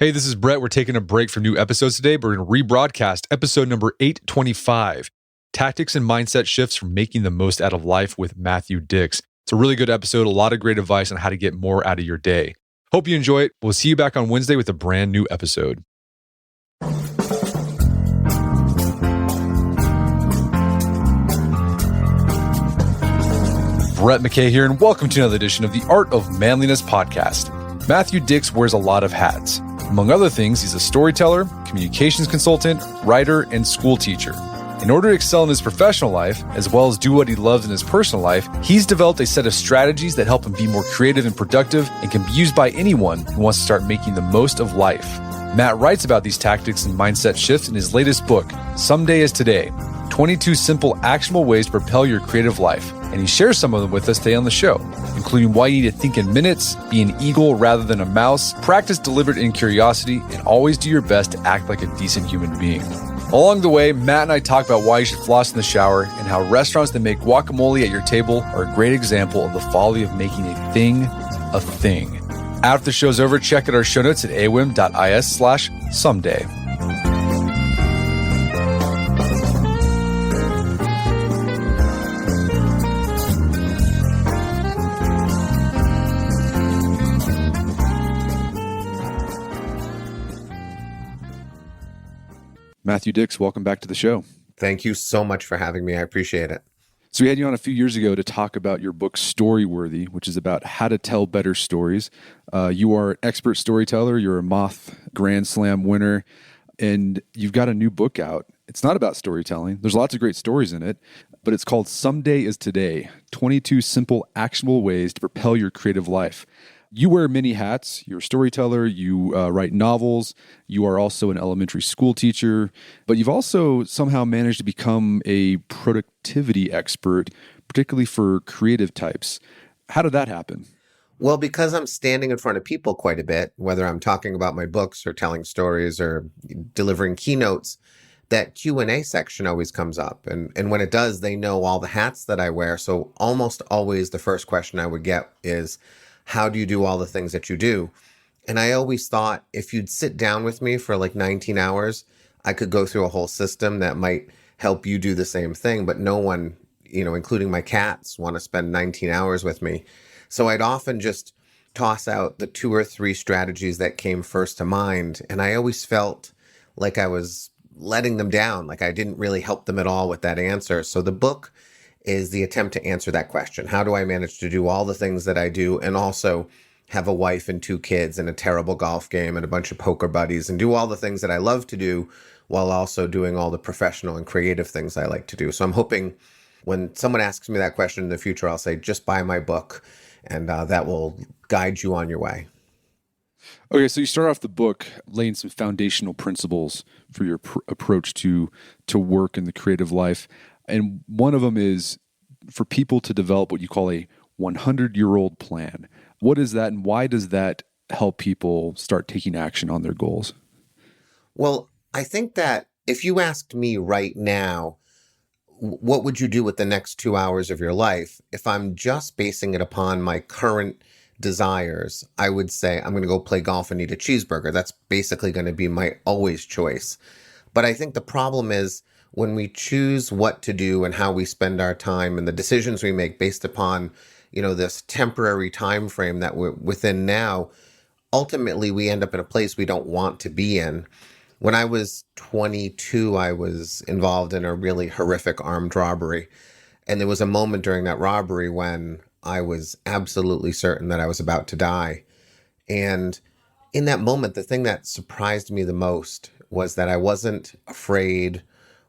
Hey, this is Brett. We're taking a break from new episodes today, but we're going to rebroadcast episode number 825, Tactics and Mindset Shifts for Making the Most Out of Life with Matthew Dix. It's a really good episode, a lot of great advice on how to get more out of your day. Hope you enjoy it. We'll see you back on Wednesday with a brand new episode. Brett McKay here, and welcome to another edition of the Art of Manliness podcast. Matthew Dix wears a lot of hats. Among other things, he's a storyteller, communications consultant, writer, and school teacher. In order to excel in his professional life, as well as do what he loves in his personal life, he's developed a set of strategies that help him be more creative and productive and can be used by anyone who wants to start making the most of life. Matt writes about these tactics and mindset shifts in his latest book, Someday is Today, 22 Simple Actionable Ways to Propel Your Creative Life. And he shares some of them with us today on the show, including why you need to think in minutes, be an eagle rather than a mouse, practice deliberate curiosity, and always do your best to act like a decent human being. Along the way, Matt and I talk about why you should floss in the shower and how restaurants that make guacamole at your table are a great example of the folly of making a thing a thing. After the show's over, check out our show notes at awim.is/someday. Matthew Dix, welcome back to the show. Thank you so much for having me. I appreciate it. So we had you on a few years ago to talk about your book, Storyworthy, which is about how to tell better stories. You are an expert storyteller. You're a Moth Grand Slam winner, and you've got a new book out. It's not about storytelling. There's lots of great stories in it, but it's called Someday is Today, 22 Simple Actionable Ways to Propel Your Creative Life. You wear many hats. You're a storyteller. You write novels. You are also an elementary school teacher, but you've also somehow managed to become a productivity expert, particularly for creative types. How did that happen? Well, because I'm standing in front of people quite a bit, whether I'm talking about my books or telling stories or delivering keynotes, that Q&A section always comes up. And when it does, they know all the hats that I wear. So almost always the first question I would get is, how do you do all the things that you do? And I always thought if you'd sit down with me for like 19 hours, I could go through a whole system that might help you do the same thing. But no one, including my cats, want to spend 19 hours with me. So I'd often just toss out the 2 or 3 strategies that came first to mind. And I always felt like I was letting them down, like I didn't really help them at all with that answer. So the book is the attempt to answer that question. How do I manage to do all the things that I do and also have a wife and 2 kids and a terrible golf game and a bunch of poker buddies and do all the things that I love to do while also doing all the professional and creative things I like to do? So I'm hoping when someone asks me that question in the future, I'll say, just buy my book, and that will guide you on your way. Okay, so you start off the book laying some foundational principles for your approach to work in the creative life. And one of them is for people to develop what you call a 100-year-old plan. What is that, and why does that help people start taking action on their goals? Well, I think that if you asked me right now, what would you do with the next 2 hours of your life? If I'm just basing it upon my current desires, I would say I'm going to go play golf and eat a cheeseburger. That's basically going to be my always choice. But I think the problem is when we choose what to do and how we spend our time and the decisions we make based upon, this temporary time frame that we're within now, ultimately we end up in a place we don't want to be in. When I was 22, I was involved in a really horrific armed robbery. And there was a moment during that robbery when I was absolutely certain that I was about to die. And in that moment, the thing that surprised me the most was that I wasn't afraid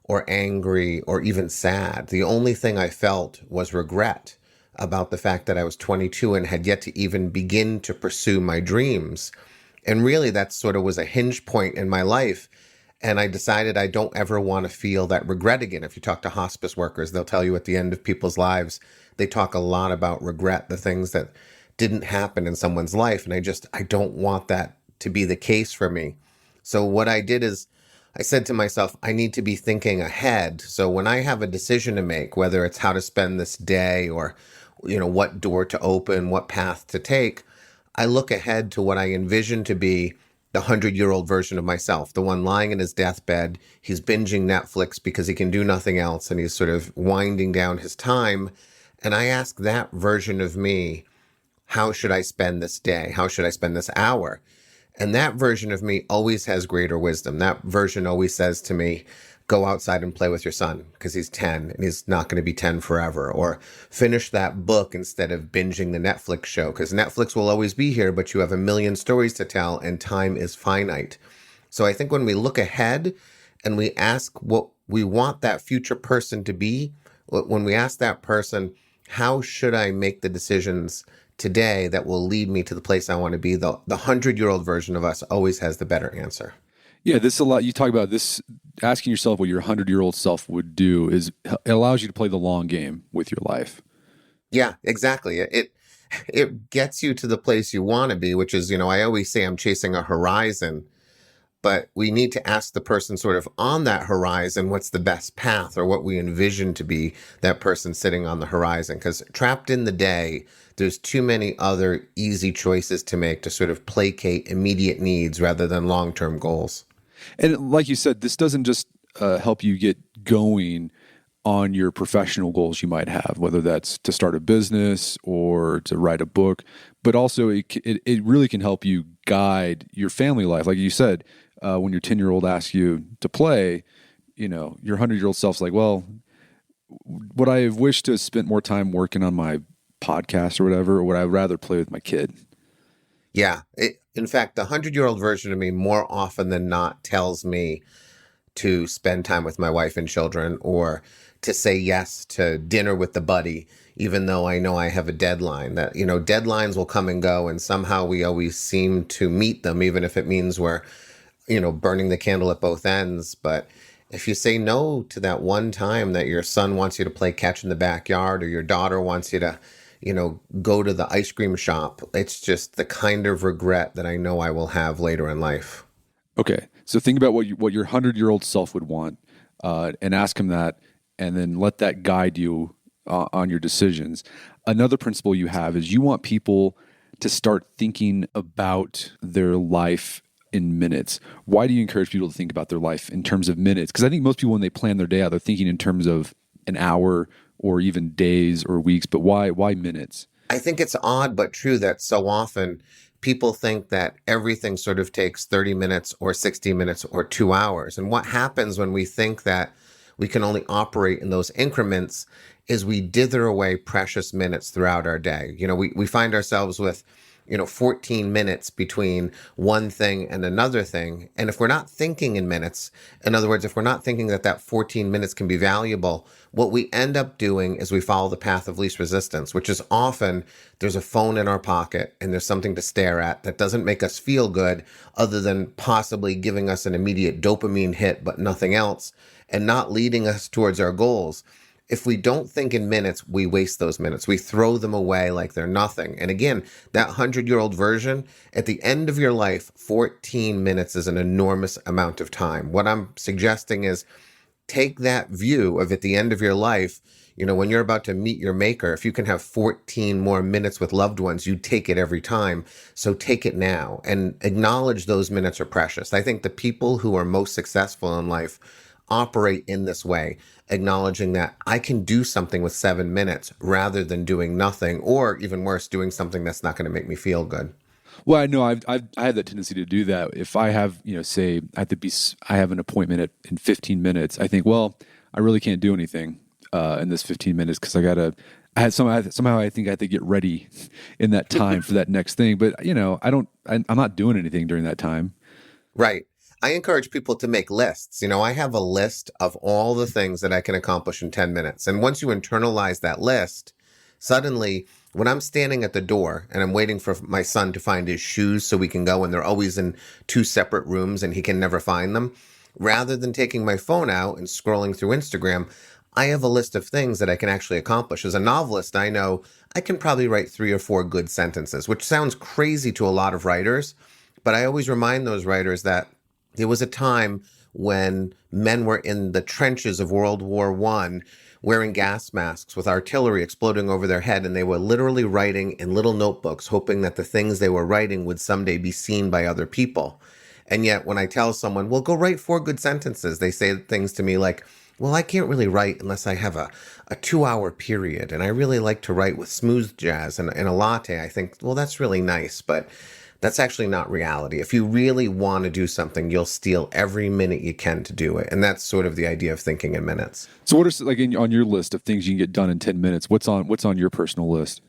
or angry or even sad. The only thing I felt was regret about the fact that I was 22 and had yet to even begin to pursue my dreams. And really that sort of was a hinge point in my life. And I decided I don't ever want to feel that regret again. If you talk to hospice workers, they'll tell you at the end of people's lives, they talk a lot about regret, the things that didn't happen in someone's life. And I don't want that to be the case for me. So what I did is I said to myself, I need to be thinking ahead. So when I have a decision to make, whether it's how to spend this day or, what door to open, what path to take, I look ahead to what I envision to be the 100-year-old version of myself, the one lying in his deathbed. He's binging Netflix because he can do nothing else, and he's sort of winding down his time. And I ask that version of me, how should I spend this day? How should I spend this hour? And that version of me always has greater wisdom. That version always says to me, go outside and play with your son because he's 10 and he's not going to be 10 forever. Or finish that book instead of binging the Netflix show, because Netflix will always be here, but you have a million stories to tell and time is finite. So I think when we look ahead and we ask what we want that future person to be, when we ask that person, how should I make the decisions today that will lead me to the place I want to be, the 100-year-old version of us always has the better answer. Yeah, this a lot. You talk about this, asking yourself what your 100-year-old self would do is it allows you to play the long game with your life. Yeah, exactly. It gets you to the place you want to be, which is, I always say I'm chasing a horizon, but we need to ask the person sort of on that horizon, what's the best path or what we envision to be that person sitting on the horizon. Because trapped in the day, there's too many other easy choices to make to sort of placate immediate needs rather than long-term goals. And like you said, this doesn't just help you get going on your professional goals you might have, whether that's to start a business or to write a book, but also it really can help you guide your family life. Like you said, when your 10-year-old asks you to play, your 100-year-old self's like, well, would I have wished to have spent more time working on my podcast or whatever, or would I rather play with my kid? Yeah. In fact, the 100-year-old version of me more often than not tells me to spend time with my wife and children, or to say yes to dinner with the buddy, even though I know I have a deadline. That, deadlines will come and go, and somehow we always seem to meet them, even if it means we're, burning the candle at both ends. But if you say no to that one time that your son wants you to play catch in the backyard, or your daughter wants you to, go to the ice cream shop, it's just the kind of regret that I know I will have later in life. Okay. So think about what your 100-year-old self would want, and ask him that, and then let that guide you on your decisions. Another principle you have is you want people to start thinking about their life in minutes. Why do you encourage people to think about their life in terms of minutes? Because I think most people, when they plan their day out, they're thinking in terms of an hour or even days or weeks, but why minutes? I think it's odd but true that so often people think that everything sort of takes 30 minutes or 60 minutes or 2 hours. And what happens when we think that we can only operate in those increments is we dither away precious minutes throughout our day. We find ourselves with 14 minutes between one thing and another thing. And if we're not thinking in minutes, in other words, if we're not thinking that 14 minutes can be valuable, what we end up doing is we follow the path of least resistance, which is often there's a phone in our pocket and there's something to stare at that doesn't make us feel good other than possibly giving us an immediate dopamine hit, but nothing else, and not leading us towards our goals. If we don't think in minutes, we waste those minutes. We throw them away like they're nothing. And again, that 100-year-old version, at the end of your life, 14 minutes is an enormous amount of time. What I'm suggesting is take that view of at the end of your life, when you're about to meet your maker, if you can have 14 more minutes with loved ones, you take it every time. So take it now and acknowledge those minutes are precious. I think the people who are most successful in life operate in this way, acknowledging that I can do something with 7 minutes rather than doing nothing, or even worse, doing something that's not going to make me feel good. Well, I know I have that tendency to do that. If I have, say I have an appointment in 15 minutes, I think, well, I really can't do anything in this 15 minutes because somehow I think I have to get ready in that time for that next thing. But I'm not doing anything during that time. Right. I encourage people to make lists. I have a list of all the things that I can accomplish in 10 minutes. And once you internalize that list, suddenly when I'm standing at the door and I'm waiting for my son to find his shoes so we can go, and they're always in 2 separate rooms and he can never find them, rather than taking my phone out and scrolling through Instagram, I have a list of things that I can actually accomplish. As a novelist, I know I can probably write 3 or 4 good sentences, which sounds crazy to a lot of writers, but I always remind those writers that there was a time when men were in the trenches of World War I wearing gas masks with artillery exploding over their head, and they were literally writing in little notebooks, hoping that the things they were writing would someday be seen by other people. And yet when I tell someone, well, go write 4 good sentences, they say things to me like, well, I can't really write unless I have a 2 hour period. And I really like to write with smooth jazz and a latte. I think, well, that's really nice, but that's actually not reality. If you really want to do something, you'll steal every minute you can to do it. And that's sort of the idea of thinking in minutes. So what are on your list of things you can get done in 10 minutes? What's on your personal list?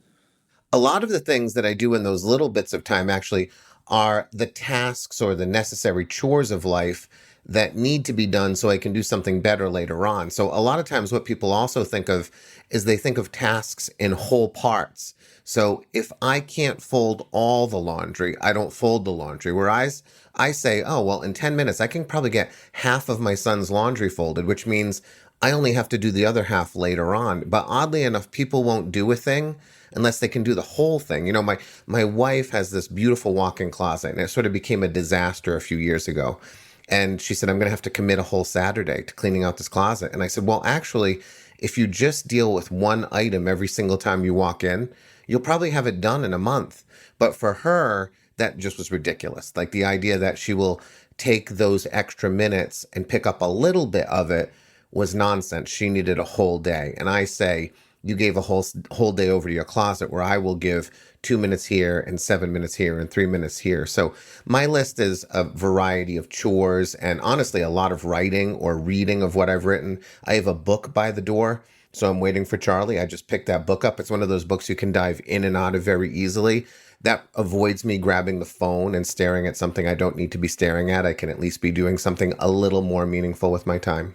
A lot of the things that I do in those little bits of time actually are the tasks or the necessary chores of life that need to be done so I can do something better later on. So a lot of times what people also think of is they think of tasks in whole parts. So if I can't fold all the laundry, I don't fold the laundry. Whereas I say, oh, well, in 10 minutes, I can probably get half of my son's laundry folded, which means I only have to do the other half later on. But oddly enough, people won't do a thing unless they can do the whole thing. You know, my wife has this beautiful walk-in closet, and it sort of became a disaster a few years ago. And she said, I'm going to have to commit a whole Saturday to cleaning out this closet. And I said, well, actually, if you just deal with one item every single time you walk in, you'll probably have it done in a month. But for her, that just was ridiculous. Like the idea that she will take those extra minutes and pick up a little bit of it was nonsense. She needed a whole day. And I say, you gave a whole day over to your closet, where I will give 2 minutes here and 7 minutes here and 3 minutes here. So my list is a variety of chores and honestly a lot of writing or reading of what I've written. I have a book by the door, so I'm waiting for Charlie. I just picked that book up. It's one of those books you can dive in and out of very easily. That avoids me grabbing the phone and staring at something I don't need to be staring at. I can at least be doing something a little more meaningful with my time.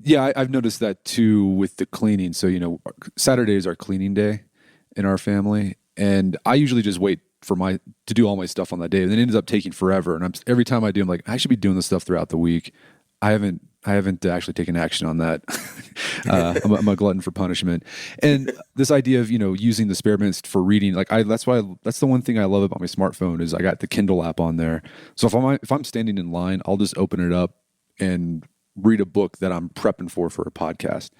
Yeah, I've noticed that too with the cleaning. So, Saturday is our cleaning day in our family, and I usually just wait for to do all my stuff on that day, and then it ends up taking forever. And every time I do, I'm like, I should be doing this stuff throughout the week. I haven't actually taken action on that. I'm a glutton for punishment. And this idea of using the spare minutes for reading, that's the one thing I love about my smartphone is I got the Kindle app on there. So if I'm standing in line, I'll just open it up and read a book that I'm prepping for a podcast.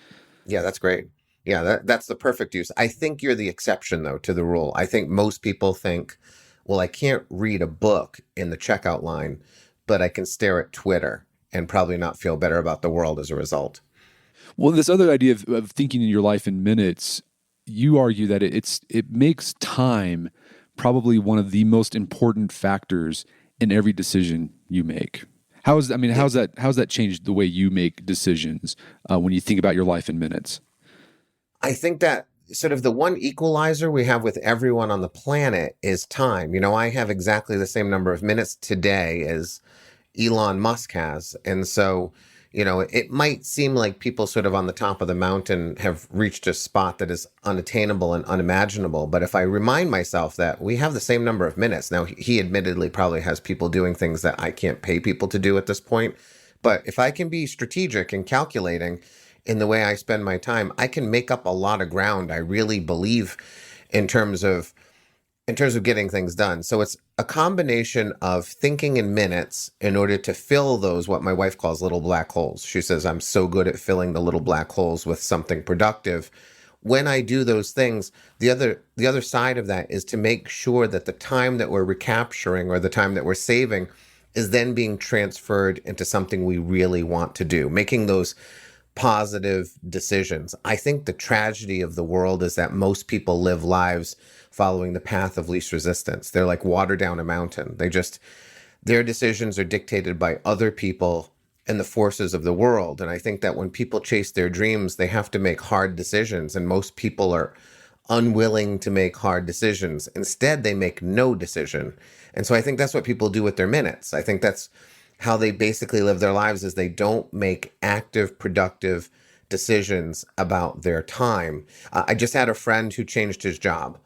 Yeah, that's great. Yeah, that's the perfect use. I think you're the exception, though, to the rule. I think most people think, well, I can't read a book in the checkout line, but I can stare at Twitter and probably not feel better about the world as a result. Well, this other idea of thinking in your life in minutes, you argue that it makes time probably one of the most important factors in every decision you make. How's that changed the way you make decisions when you think about your life in minutes? I think that sort of the one equalizer we have with everyone on the planet is time. I have exactly the same number of minutes today as Elon Musk has. And so, it might seem like people sort of on the top of the mountain have reached a spot that is unattainable and unimaginable. But if I remind myself that we have the same number of minutes, now he admittedly probably has people doing things that I can't pay people to do at this point. But if I can be strategic and calculating in the way I spend my time, I can make up a lot of ground. I really believe in terms of getting things done. So it's a combination of thinking in minutes in order to fill those, what my wife calls little black holes. She says, I'm so good at filling the little black holes with something productive. When I do those things, the other side of that is to make sure that the time that we're recapturing or the time that we're saving is then being transferred into something we really want to do, making those positive decisions. I think the tragedy of the world is that most people live lives following the path of least resistance. They're like water down a mountain. Their decisions are dictated by other people and the forces of the world. And I think that when people chase their dreams, they have to make hard decisions. And most people are unwilling to make hard decisions. Instead, they make no decision. And so I think that's what people do with their minutes. I think that's how they basically live their lives, is they don't make active, productive decisions about their time. I just had a friend who changed his job.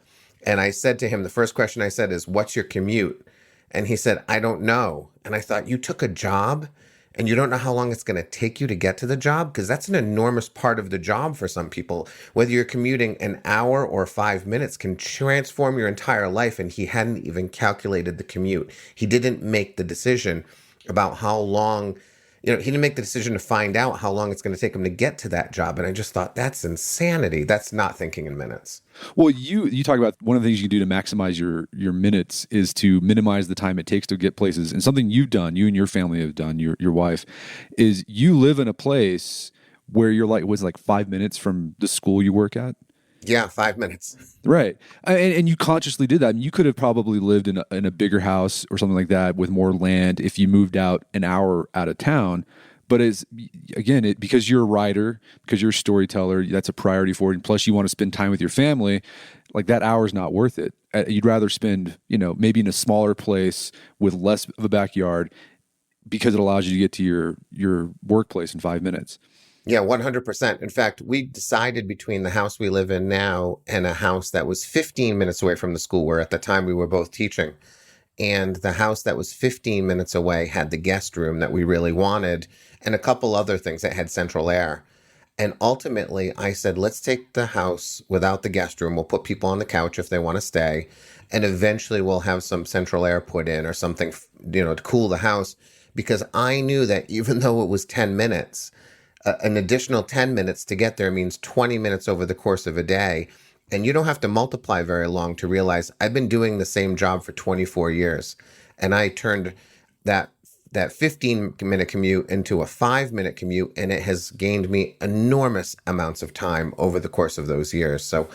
And I said to him, the first question I said is, what's your commute? And he said, I don't know. And I thought, you took a job and you don't know how long it's going to take you to get to the job? Because that's an enormous part of the job for some people. Whether you're commuting an hour or 5 minutes can transform your entire life. And he hadn't even calculated the commute. He didn't make the decision about how long He didn't make the decision to find out how long it's going to take him to get to that job. And I just thought, that's insanity. That's not thinking in minutes. Well, you talk about one of the things you can do to maximize your minutes is to minimize the time it takes to get places. And something you've done, you and your family have done, your wife, is you live in a place where you're like, was like 5 minutes from the school you work at. Yeah, 5 minutes. Right. And you consciously did that. I mean, you could have probably lived in a bigger house or something like that with more land if you moved out an hour out of town. But because you're a writer, because you're a storyteller, that's a priority for you. And plus you want to spend time with your family, like that hour's not worth it. You'd rather spend, maybe in a smaller place with less of a backyard because it allows you to get to your workplace in 5 minutes. Yeah, 100%. In fact, we decided between the house we live in now and a house that was 15 minutes away from the school where at the time we were both teaching. And the house that was 15 minutes away had the guest room that we really wanted and a couple other things that had central air. And ultimately, I said, let's take the house without the guest room. We'll put people on the couch if they want to stay. And eventually we'll have some central air put in or something, to cool the house. Because I knew that even though it was 10 minutes, an additional 10 minutes to get there means 20 minutes over the course of a day. And you don't have to multiply very long to realize I've been doing the same job for 24 years. And I turned that 15-minute commute into a 5-minute commute, and it has gained me enormous amounts of time over the course of those years. So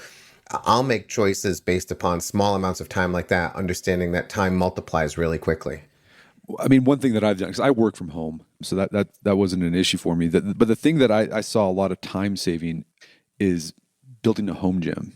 I'll make choices based upon small amounts of time like that, understanding that time multiplies really quickly. I mean, one thing that I've done, because I work from home, so that wasn't an issue for me. But the thing that I saw a lot of time saving is building a home gym.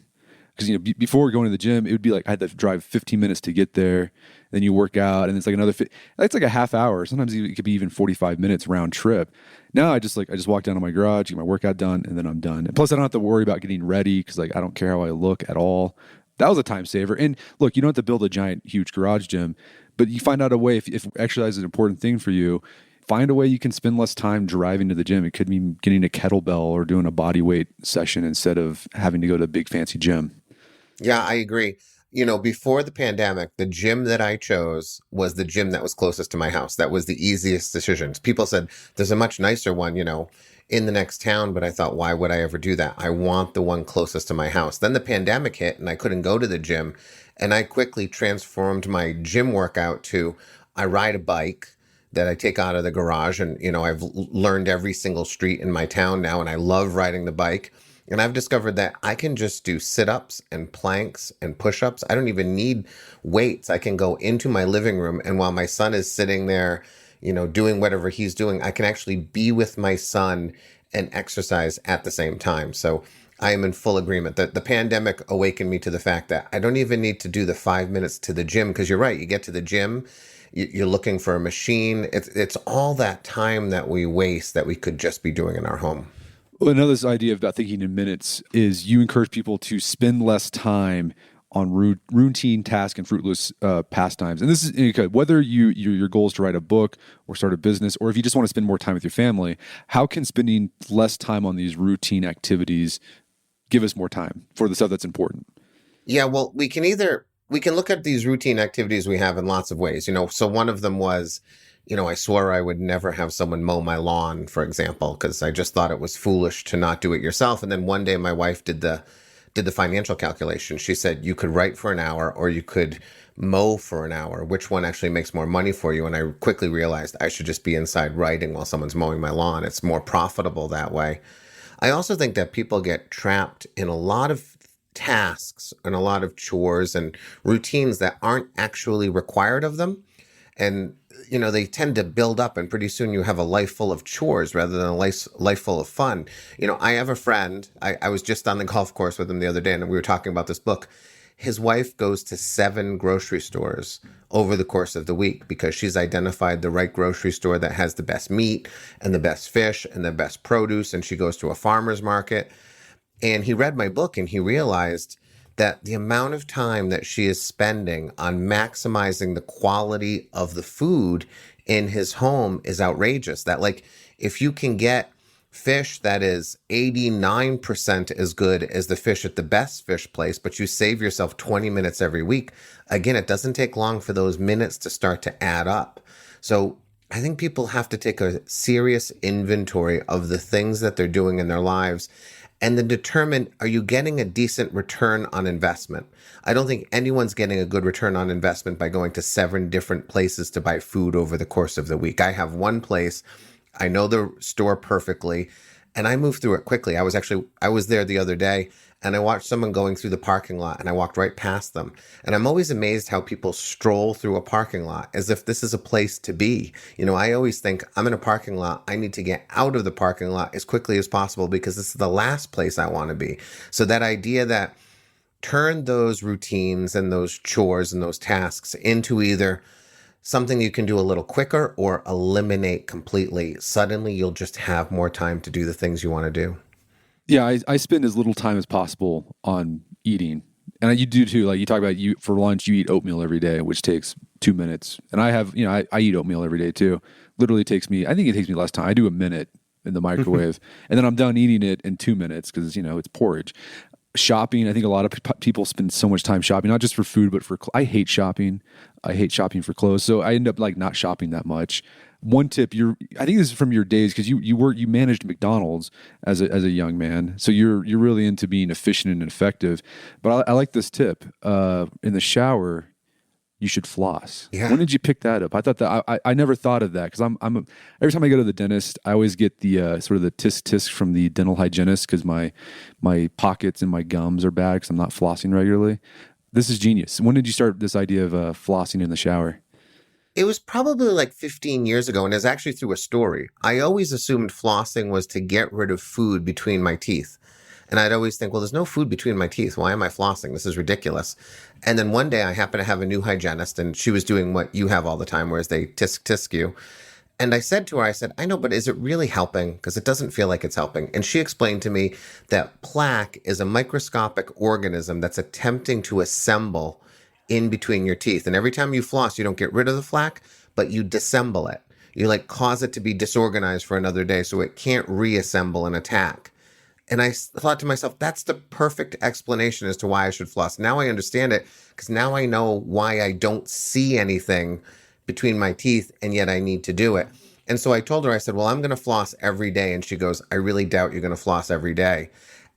Because before going to the gym, it would be like I had to drive 15 minutes to get there. Then you work out, and it's like it's like a half hour. Sometimes it could be even 45 minutes round trip. Now I just walk down to my garage, get my workout done, and then I'm done. And plus, I don't have to worry about getting ready because I don't care how I look at all. That was a time saver. And look, you don't have to build a giant, huge garage gym. But you find out a way, if exercise is an important thing for you, find a way you can spend less time driving to the gym. It could mean getting a kettlebell or doing a body weight session instead of having to go to a big fancy gym. Yeah, I agree. Before the pandemic, the gym that I chose was the gym that was closest to my house. That was the easiest decision. People said, there's a much nicer one, in the next town. But I thought, why would I ever do that? I want the one closest to my house. Then the pandemic hit and I couldn't go to the gym. And I quickly transformed my gym workout to I ride a bike that I take out of the garage. And, I've learned every single street in my town now, and I love riding the bike. And I've discovered that I can just do sit-ups and planks and push-ups. I don't even need weights. I can go into my living room, and while my son is sitting there, doing whatever he's doing, I can actually be with my son and exercise at the same time. So I am in full agreement that the pandemic awakened me to the fact that I don't even need to do the 5 minutes to the gym, because you're right. You get to the gym, you're looking for a machine. It's all that time that we waste that we could just be doing in our home. Well, another idea about thinking in minutes is you encourage people to spend less time on routine tasks and fruitless pastimes. And this is whether your goal is to write a book or start a business, or if you just want to spend more time with your family. How can spending less time on these routine activities give us more time for the stuff that's important? Yeah, well, we can look at these routine activities we have in lots of ways. So one of them was, I swore I would never have someone mow my lawn, for example, because I just thought it was foolish to not do it yourself. And then one day my wife did the financial calculation. She said, you could write for an hour or you could mow for an hour. Which one actually makes more money for you? And I quickly realized I should just be inside writing while someone's mowing my lawn. It's more profitable that way. I also think that people get trapped in a lot of tasks and a lot of chores and routines that aren't actually required of them. And, they tend to build up, and pretty soon you have a life full of chores rather than a life full of fun. I have a friend, I was just on the golf course with him the other day, and we were talking about this book. His wife goes to 7 grocery stores over the course of the week because she's identified the right grocery store that has the best meat and the best fish and the best produce, and she goes to a farmer's market. And he read my book and he realized that the amount of time that she is spending on maximizing the quality of the food in his home is outrageous. That if you can get fish that is 89% as good as the fish at the best fish place, but you save yourself 20 minutes every week, again, it doesn't take long for those minutes to start to add up. So I think people have to take a serious inventory of the things that they're doing in their lives and then determine, are you getting a decent return on investment? I don't think anyone's getting a good return on investment by going to 7 different places to buy food over the course of the week. I have one place, I know the store perfectly, and I moved through it quickly. I was there the other day and I watched someone going through the parking lot and I walked right past them. And I'm always amazed how people stroll through a parking lot as if this is a place to be. I always think I'm in a parking lot. I need to get out of the parking lot as quickly as possible because this is the last place I want to be. So that idea that turn those routines and those chores and those tasks into either something you can do a little quicker or eliminate completely. Suddenly you'll just have more time to do the things you want to do. Yeah, I spend as little time as possible on eating. And you do too. Like you talk about, you for lunch, you eat oatmeal every day, which takes 2 minutes. And I have, I eat oatmeal every day too. Literally I think it takes me less time. I do a minute in the microwave and then I'm done eating it in 2 minutes because, it's porridge. Shopping, I think a lot of people spend so much time shopping, not just for food, but I hate shopping. I hate shopping for clothes. So I end up like not shopping that much. One tip, I think this is from your days because you managed McDonald's as a young man, so you're really into being efficient and effective. But I like this tip. In the shower, you should floss. Yeah. When did you pick that up? I thought that I never thought of that because every time I go to the dentist, I always get the sort of the tisk tisk from the dental hygienist because my pockets and my gums are bad because I'm not flossing regularly. This is genius. When did you start this idea of flossing in the shower? It was probably like 15 years ago, and it's actually through a story. I always assumed flossing was to get rid of food between my teeth. And I'd always think, well, there's no food between my teeth. Why am I flossing? This is ridiculous. And then one day I happened to have a new hygienist, and she was doing what you have all the time, whereas they tisk you. And I said to her, I know, but is it really helping? Because it doesn't feel like it's helping. And she explained to me that plaque is a microscopic organism that's attempting to assemble in between your teeth. And every time you floss, you don't get rid of the plaque, but you disassemble it. You cause it to be disorganized for another day so it can't reassemble and attack. And I thought to myself, that's the perfect explanation as to why I should floss. Now I understand it because now I know why I don't see anything between my teeth and yet I need to do it. And so I told her, I said, well, I'm going to floss every day. And she goes, I really doubt you're going to floss every day.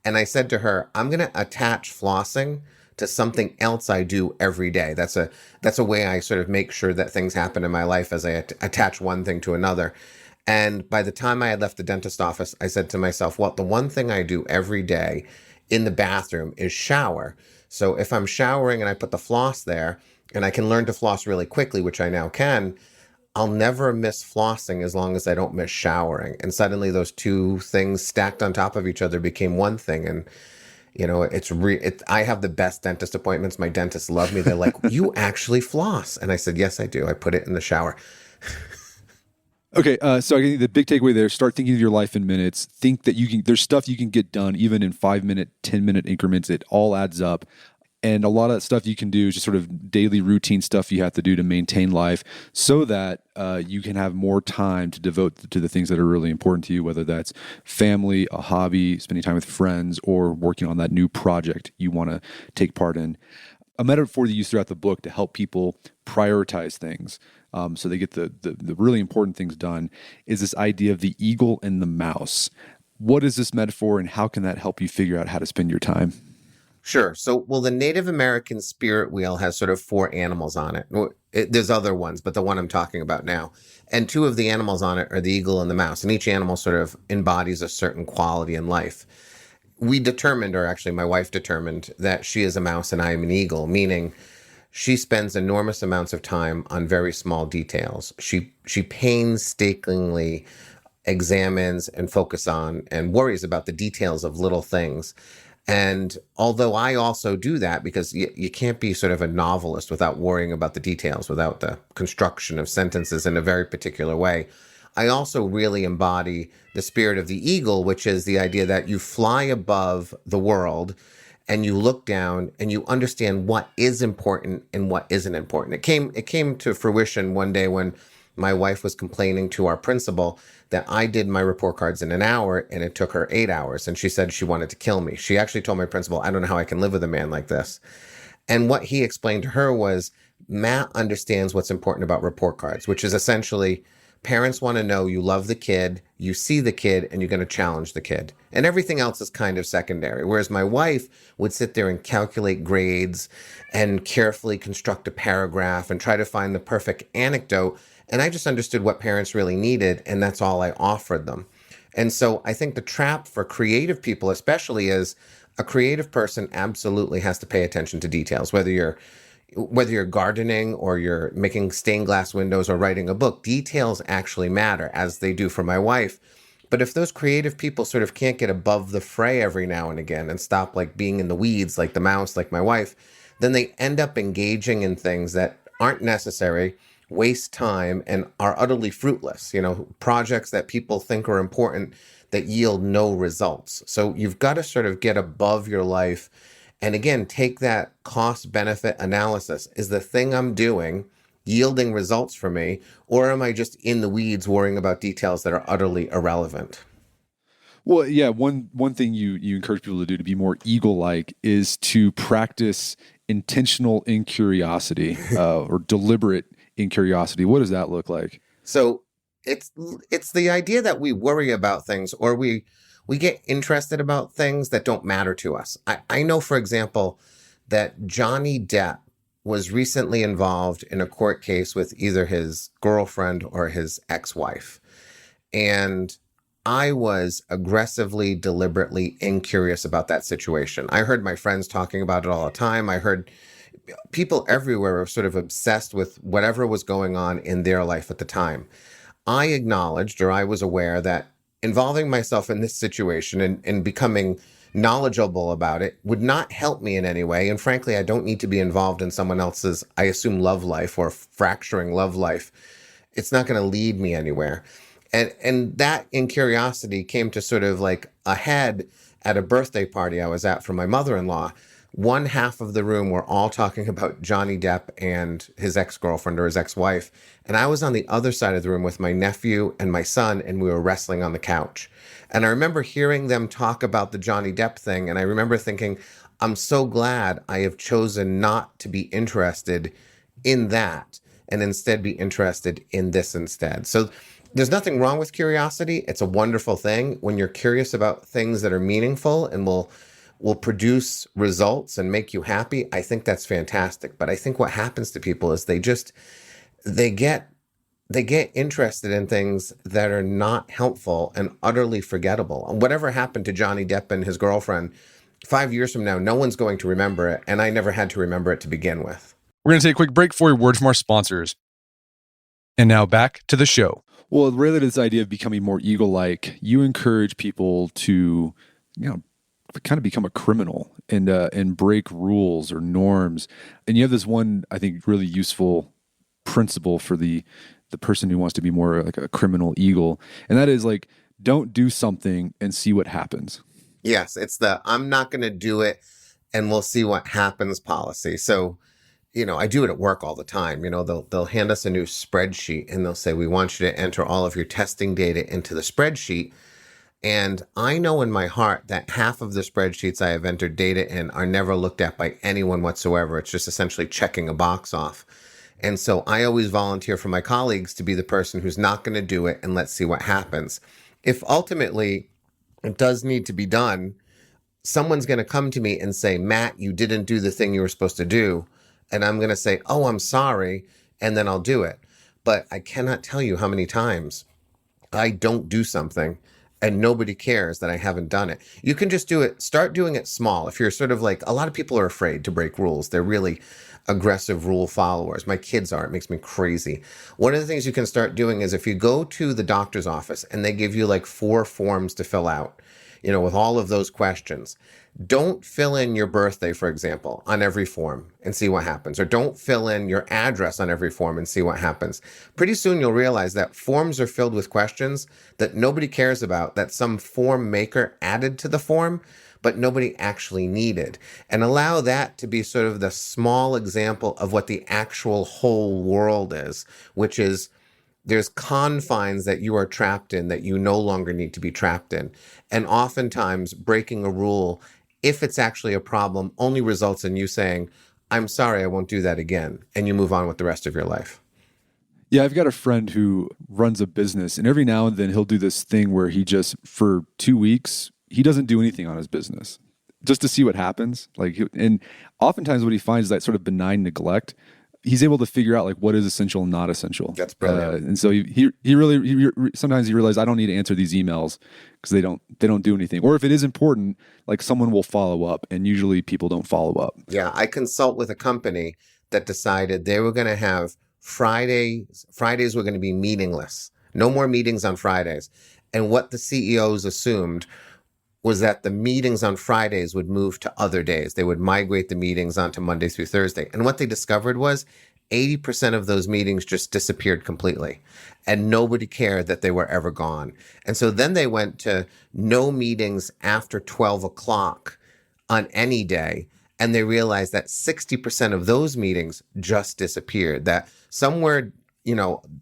And I said to her, I'm going to attach flossing to something else I do every day. That's a way I sort of make sure that things happen in my life as I attach one thing to another. And by the time I had left the dentist office, I said to myself, well, the one thing I do every day in the bathroom is shower. So if I'm showering and I put the floss there and I can learn to floss really quickly, which I now can, I'll never miss flossing as long as I don't miss showering. And suddenly those two things stacked on top of each other became one thing. And I have the best dentist appointments. My dentists love me. They're like, you actually floss. And I said, yes, I do. I put it in the shower. Okay, so I think the big takeaway there: start thinking of your life in minutes. Think that there's stuff you can get done even in 5-minute, 10-minute increments. It all adds up. And a lot of that stuff you can do is just sort of daily routine stuff you have to do to maintain life so that you can have more time to devote to the things that are really important to you, whether that's family, a hobby, spending time with friends, or working on that new project you want to take part in. A metaphor that you use throughout the book to help people prioritize things so they get the really important things done is this idea of the eagle and the mouse. What is this metaphor and how can that help you figure out how to spend your time? Sure. So, well, the Native American spirit wheel has sort of 4 animals on it. There's other ones, but the one I'm talking about now. And 2 of the animals on it are the eagle and the mouse. And each animal sort of embodies a certain quality in life. We determined, or actually my wife determined, that she is a mouse and I am an eagle, meaning she spends enormous amounts of time on very small details. She painstakingly examines and focuses on and worries about the details of little things. And although I also do that, because you can't be sort of a novelist without worrying about the details, without the construction of sentences in a very particular way, I also really embody the spirit of the eagle, which is the idea that you fly above the world and you look down and you understand what is important and what isn't important. It came to fruition one day when my wife was complaining to our principal that I did my report cards in an hour and it took her 8 hours. And she said she wanted to kill me. She actually told my principal, I don't know how I can live with a man like this. And what he explained to her was, Matt understands what's important about report cards, which is essentially Parents want to know you love the kid, you see the kid, and you're going to challenge the kid. And everything else is kind of secondary. Whereas my wife would sit there and calculate grades and carefully construct a paragraph and try to find the perfect anecdote. And I just understood what parents really needed, and that's all I offered them. And so I think the trap for creative people, especially, is a creative person absolutely has to pay attention to details, whether you're gardening or you're making stained glass windows or writing a book. Details actually matter, as they do for my wife. But if those creative people sort of can't get above the fray every now and again and stop like being in the weeds like the mouse, like my wife, then they end up engaging in things that aren't necessary, waste time, and are utterly fruitless. Projects that people think are important that yield no results. So you've got to sort of get above your life and again, take that cost benefit analysis. Is the thing I'm doing yielding results for me, or am I just in the weeds worrying about details that are utterly irrelevant? Well, yeah, one thing you encourage people to do to be more eagle-like is to practice intentional incuriosity or deliberate incuriosity. What does that look like? So it's the idea that we worry about things, or we get interested about things that don't matter to us. I know, for example, that Johnny Depp was recently involved in a court case with either his girlfriend or his ex-wife. And I was aggressively, deliberately incurious about that situation. I heard my friends talking about it all the time. I heard people everywhere were sort of obsessed with whatever was going on in their life at the time. I acknowledged, or I was aware, that involving myself in this situation and becoming knowledgeable about it would not help me in any way. And frankly, I don't need to be involved in someone else's, I assume, love life or fracturing love life. It's not going to lead me anywhere. And that incuriosity came to sort of like a head at a birthday party I was at for my mother-in-law. One half of the room were all talking about Johnny Depp and his ex-girlfriend or his ex-wife. And I was on the other side of the room with my nephew and my son, and we were wrestling on the couch. And I remember hearing them talk about the Johnny Depp thing. And I remember thinking, I'm so glad I have chosen not to be interested in that and instead be interested in this instead. So there's nothing wrong with curiosity. It's a wonderful thing. When you're curious about things that are meaningful and will produce results and make you happy, I think that's fantastic. But I think what happens to people is they get interested in things that are not helpful and utterly forgettable. And whatever happened to Johnny Depp and his girlfriend 5 years from now, no one's going to remember it. And I never had to remember it to begin with. We're going to take a quick break for a word from our sponsors. And now back to the show. Well, related to this idea of becoming more eagle-like, you encourage people to, kind of become a criminal and break rules or norms. And you have this one, I think, really useful principle for the person who wants to be more like a criminal eagle. And that is like, don't do something and see what happens. Yes, it's the I'm not going to do it and we'll see what happens policy. So, I do it at work all the time. They'll hand us a new spreadsheet and they'll say, we want you to enter all of your testing data into the spreadsheet. And I know in my heart that half of the spreadsheets I have entered data in are never looked at by anyone whatsoever. It's just essentially checking a box off. And so I always volunteer for my colleagues to be the person who's not going to do it, and let's see what happens. If ultimately it does need to be done, someone's going to come to me and say, Matt, you didn't do the thing you were supposed to do. And I'm going to say, oh, I'm sorry. And then I'll do it. But I cannot tell you how many times I don't do something and nobody cares that I haven't done it. You can just do it. Start doing it small. If you're sort of like, a lot of people are afraid to break rules. They're really aggressive rule followers. My kids are. It makes me crazy. One of the things you can start doing is if you go to the doctor's office and they give you like 4 forms to fill out, with all of those questions, don't fill in your birthday, for example, on every form and see what happens. Or don't fill in your address on every form and see what happens. Pretty soon you'll realize that forms are filled with questions that nobody cares about, that some form maker added to the form, but nobody actually needed. And allow that to be sort of the small example of what the actual whole world is, which is there's confines that you are trapped in that you no longer need to be trapped in. And oftentimes breaking a rule, if it's actually a problem, only results in you saying, I'm sorry, I won't do that again. And you move on with the rest of your life. Yeah, I've got a friend who runs a business, and every now and then he'll do this thing where he just, for 2 weeks, he doesn't do anything on his business just to see what happens. And oftentimes what he finds is that sort of benign neglect. He's able to figure out like what is essential and not essential. That's brilliant. And so sometimes he realizes I don't need to answer these emails because they don't do anything. Or if it is important, like someone will follow up, and usually people don't follow up. Yeah, I consult with a company that decided they were going to have Fridays were going to be meetingless. No more meetings on Fridays. And what the CEOs assumed was that the meetings on Fridays would move to other days. They would migrate the meetings onto Monday through Thursday. And what they discovered was 80% of those meetings just disappeared completely. And nobody cared that they were ever gone. And so then they went to no meetings after 12 o'clock on any day. And they realized that 60% of those meetings just disappeared. That somewhere,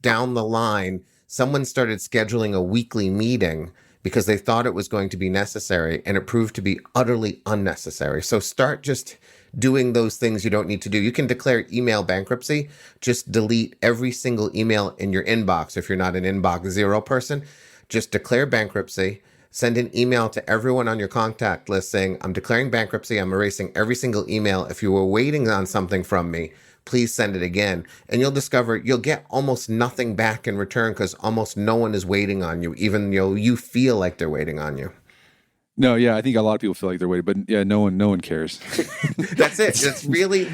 down the line, someone started scheduling a weekly meeting because they thought it was going to be necessary, and it proved to be utterly unnecessary. So start just doing those things you don't need to do. You can declare email bankruptcy. Just delete every single email in your inbox. If you're not an inbox zero person, just declare bankruptcy. Send an email to everyone on your contact list saying, I'm declaring bankruptcy. I'm erasing every single email. If you were waiting on something from me, please send it again. And you'll discover you'll get almost nothing back in return because almost no one is waiting on you, even though you feel like they're waiting on you. No, yeah, I think a lot of people feel like they're waiting, but yeah, no one cares. That's it. It's really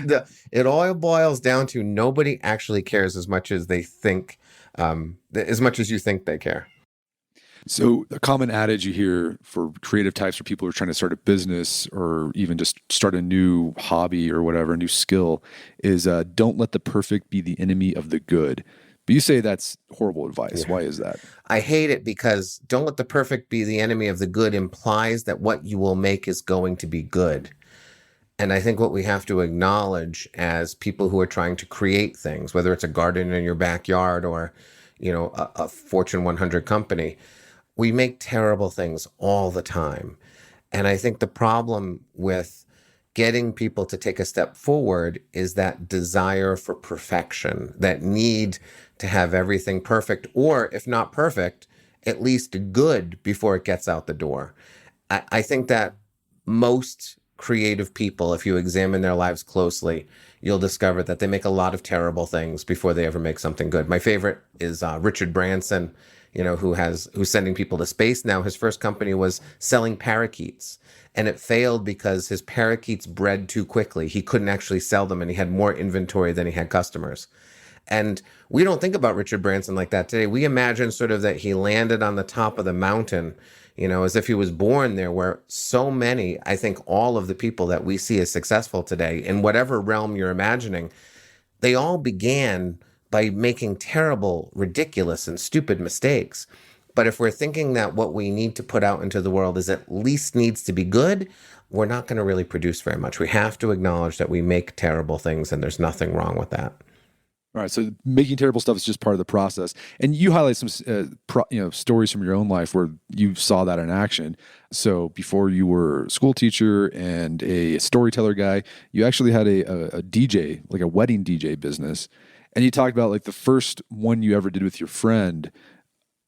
it all boils down to nobody actually cares as much as they think, as much as you think they care. So a common adage you hear for creative types, or people who are trying to start a business or even just start a new hobby or whatever, a new skill, is don't let the perfect be the enemy of the good. But you say that's horrible advice. Yeah. Why is that? I hate it because don't let the perfect be the enemy of the good implies that what you will make is going to be good. And I think what we have to acknowledge as people who are trying to create things, whether it's a garden in your backyard or, a Fortune 100 company, we make terrible things all the time. And I think the problem with getting people to take a step forward is that desire for perfection, that need to have everything perfect, or if not perfect, at least good before it gets out the door. I think that most creative people, if you examine their lives closely, you'll discover that they make a lot of terrible things before they ever make something good. My favorite is Richard Branson, who's sending people to space now. His first company was selling parakeets, and it failed because his parakeets bred too quickly. He couldn't actually sell them, and he had more inventory than he had customers. And we don't think about Richard Branson like that today. We imagine sort of that he landed on the top of the mountain, as if he was born there, where so many, I think all of the people that we see as successful today, in whatever realm you're imagining, they all began by making terrible, ridiculous, and stupid mistakes. But if we're thinking that what we need to put out into the world is at least needs to be good, we're not going to really produce very much. We have to acknowledge that we make terrible things, and there's nothing wrong with that. All right, so making terrible stuff is just part of the process. And you highlight some stories from your own life where you saw that in action. So before you were a school teacher and a storyteller guy, you actually had a DJ, like a wedding DJ business. And you talked about like the first one you ever did with your friend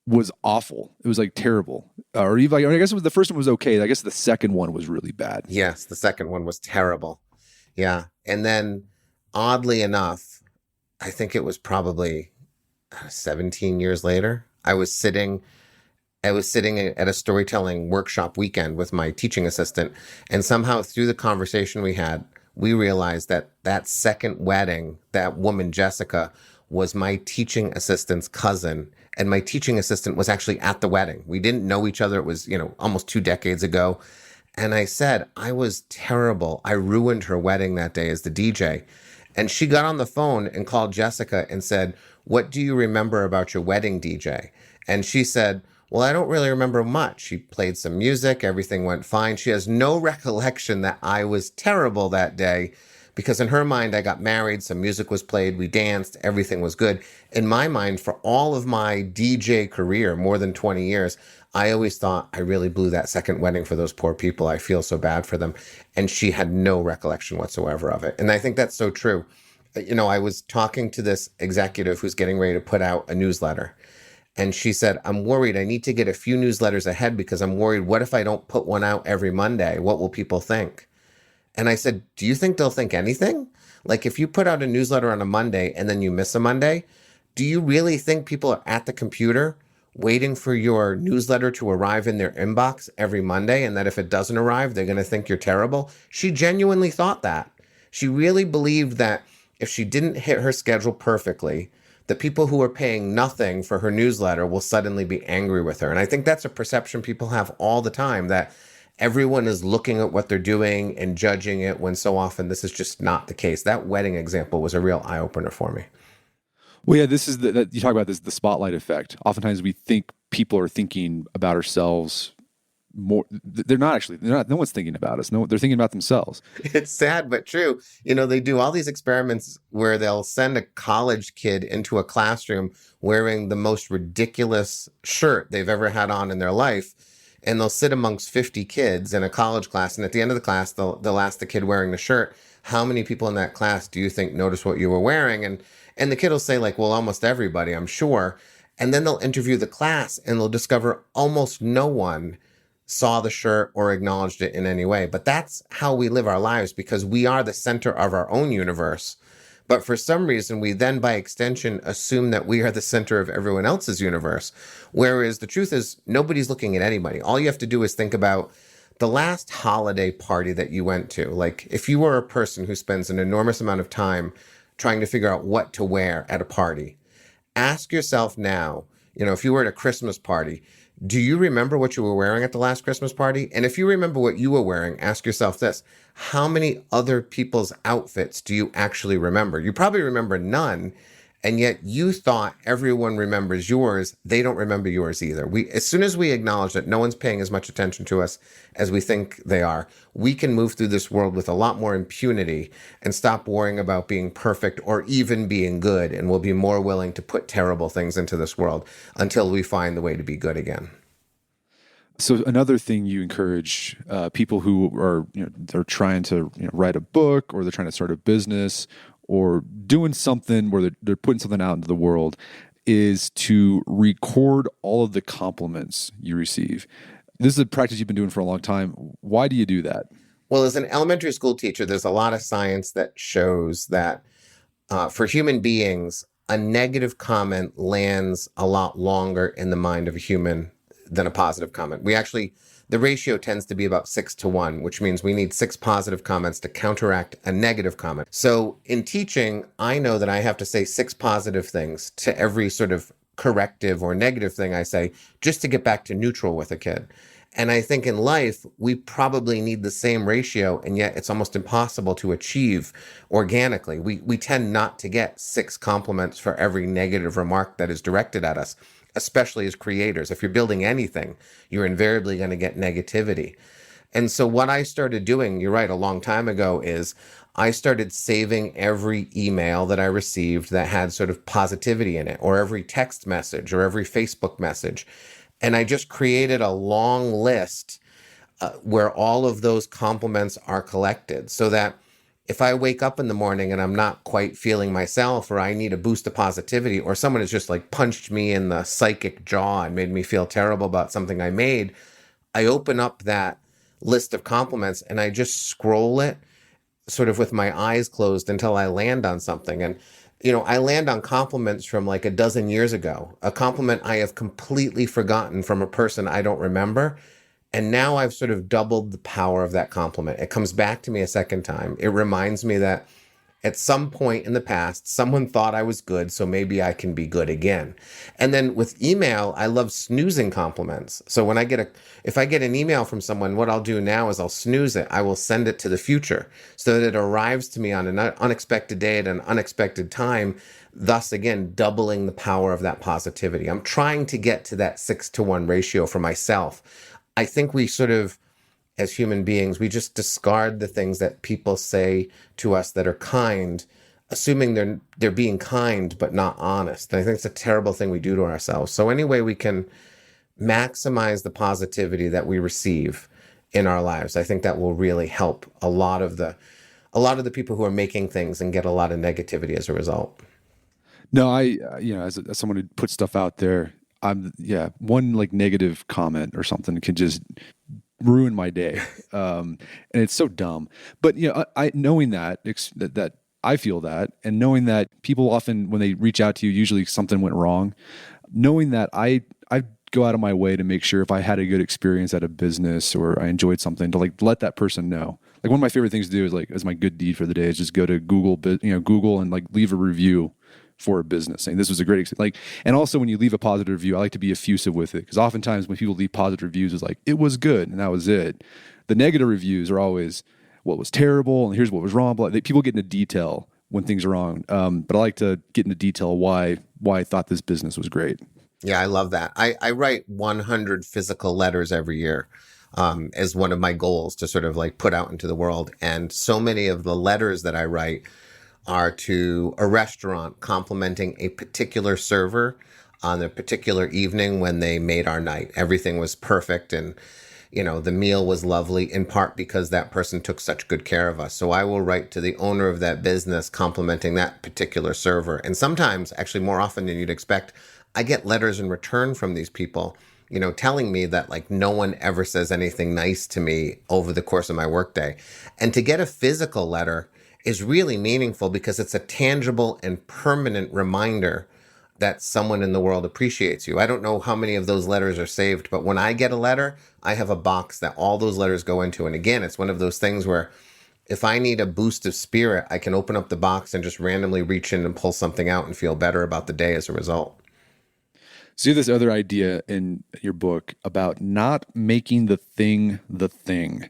was awful. It was like terrible. Or even, I guess the first one was okay. I guess the second one was really bad. Yes, the second one was terrible. Yeah. And then oddly enough, I think it was probably 17 years later, I was sitting at a storytelling workshop weekend with my teaching assistant. And somehow through the conversation we had, we realized that second wedding, that woman, Jessica, was my teaching assistant's cousin. And my teaching assistant was actually at the wedding. We didn't know each other. It was, almost 2 decades ago. And I said, I was terrible. I ruined her wedding that day as the DJ. And she got on the phone and called Jessica and said, what do you remember about your wedding, DJ? And she said, well, I don't really remember much. She played some music. Everything went fine. She has no recollection that I was terrible that day because in her mind, I got married. Some music was played. We danced. Everything was good. In my mind, for all of my DJ career, more than 20 years, I always thought I really blew that second wedding for those poor people. I feel so bad for them. And she had no recollection whatsoever of it. And I think that's so true. I was talking to this executive who's getting ready to put out a newsletter. And she said, I'm worried. I need to get a few newsletters ahead because I'm worried. What if I don't put one out every Monday? What will people think? And I said, do you think they'll think anything? Like if you put out a newsletter on a Monday and then you miss a Monday, do you really think people are at the computer waiting for your newsletter to arrive in their inbox every Monday? And that if it doesn't arrive, they're going to think you're terrible? She genuinely thought that. She really believed that if she didn't hit her schedule perfectly, the people who are paying nothing for her newsletter will suddenly be angry with her. And I think that's a perception people have all the time, that everyone is looking at what they're doing and judging it, when so often this is just not the case. That wedding example was a real eye-opener for me. Well, yeah, this is you talk about this, the spotlight effect. Oftentimes we think people are thinking about ourselves more. They're not actually, no one's thinking about us. No, they're thinking about themselves. It's sad, but true. They do all these experiments where they'll send a college kid into a classroom wearing the most ridiculous shirt they've ever had on in their life. And they'll sit amongst 50 kids in a college class. And at the end of the class, they'll ask the kid wearing the shirt, how many people in that class do you think noticed what you were wearing? And the kid will say like, well, almost everybody, I'm sure. And then they'll interview the class and they'll discover almost no one saw the shirt or acknowledged it in any way. But that's how we live our lives, because we are the center of our own universe. But for some reason, we then, by extension, assume that we are the center of everyone else's universe. Whereas the truth is, nobody's looking at anybody. All you have to do is think about the last holiday party that you went to. Like, if you were a person who spends an enormous amount of time trying to figure out what to wear at a party, ask yourself now, if you were at a Christmas party, do you remember what you were wearing at the last Christmas party? And if you remember what you were wearing, ask yourself this: how many other people's outfits do you actually remember? You probably remember none, and yet you thought everyone remembers yours. They don't remember yours either. As soon as we acknowledge that no one's paying as much attention to us as we think they are, we can move through this world with a lot more impunity and stop worrying about being perfect or even being good, and we'll be more willing to put terrible things into this world until we find the way to be good again. So another thing you encourage people who are, they're trying to write a book, or they're trying to start a business, or doing something where they're putting something out into the world, is to record all of the compliments you receive. This is a practice you've been doing for a long time. Why do you do that? Well, as an elementary school teacher, there's a lot of science that shows that for human beings, a negative comment lands a lot longer in the mind of a human than a positive comment. The ratio tends to be about 6-1, which means we need 6 positive comments to counteract a negative comment. So in teaching, I know that I have to say 6 positive things to every sort of corrective or negative thing I say, just to get back to neutral with a kid. And I think in life, we probably need the same ratio, and yet it's almost impossible to achieve organically. We tend not to get 6 compliments for every negative remark that is directed at us, especially as creators. If you're building anything, you're invariably going to get negativity. And so what I started doing, you're right, a long time ago, is I started saving every email that I received that had sort of positivity in it, or every text message, or every Facebook message. And I just created a long list where all of those compliments are collected, so that if I wake up in the morning and I'm not quite feeling myself, or I need a boost of positivity, or someone has just like punched me in the psychic jaw and made me feel terrible about something I made, I open up that list of compliments and I just scroll it sort of with my eyes closed until I land on something. And, I land on compliments from like a dozen years ago, a compliment I have completely forgotten from a person I don't remember. And now I've sort of doubled the power of that compliment. It comes back to me a second time. It reminds me that at some point in the past, someone thought I was good, so maybe I can be good again. And then with email, I love snoozing compliments. So when if I get an email from someone, what I'll do now is I'll snooze it. I will send it to the future so that it arrives to me on an unexpected day at an unexpected time, thus again, doubling the power of that positivity. I'm trying to get to that 6-1 ratio for myself. I think we sort of, as human beings, we just discard the things that people say to us that are kind, assuming they're being kind but not honest. And I think it's a terrible thing we do to ourselves. So any way we can maximize the positivity that we receive in our lives, I think that will really help a lot of a lot of the people who are making things and get a lot of negativity as a result. No, as someone who puts stuff out there, one like negative comment or something can just ruin my day. And it's so dumb. But I knowing that I feel that, and knowing that people often, when they reach out to you, usually something went wrong. Knowing that I go out of my way to make sure if I had a good experience at a business or I enjoyed something, to like let that person know. Like one of my favorite things to do is like, as my good deed for the day, is just go to Google and like leave a review for a business saying this was a great experience. Like, and also when you leave a positive review, I like to be effusive with it, because oftentimes when people leave positive reviews, it's like, it was good and that was it. The negative reviews are always what was terrible and here's what was wrong. But people get into detail when things are wrong. But I like to get into detail why I thought this business was great. Yeah, I love that. I write 100 physical letters every year as one of my goals to sort of like put out into the world. And so many of the letters that I write are to a restaurant complimenting a particular server on a particular evening when they made our night. Everything was perfect, and the meal was lovely, in part because that person took such good care of us. So I will write to the owner of that business complimenting that particular server. And sometimes, actually more often than you'd expect, I get letters in return from these people, telling me that like no one ever says anything nice to me over the course of my workday. And to get a physical letter is really meaningful because it's a tangible and permanent reminder that someone in the world appreciates you. I don't know how many of those letters are saved, but when I get a letter, I have a box that all those letters go into. And again, it's one of those things where if I need a boost of spirit, I can open up the box and just randomly reach in and pull something out and feel better about the day as a result. So you have this other idea in your book about not making the thing the thing.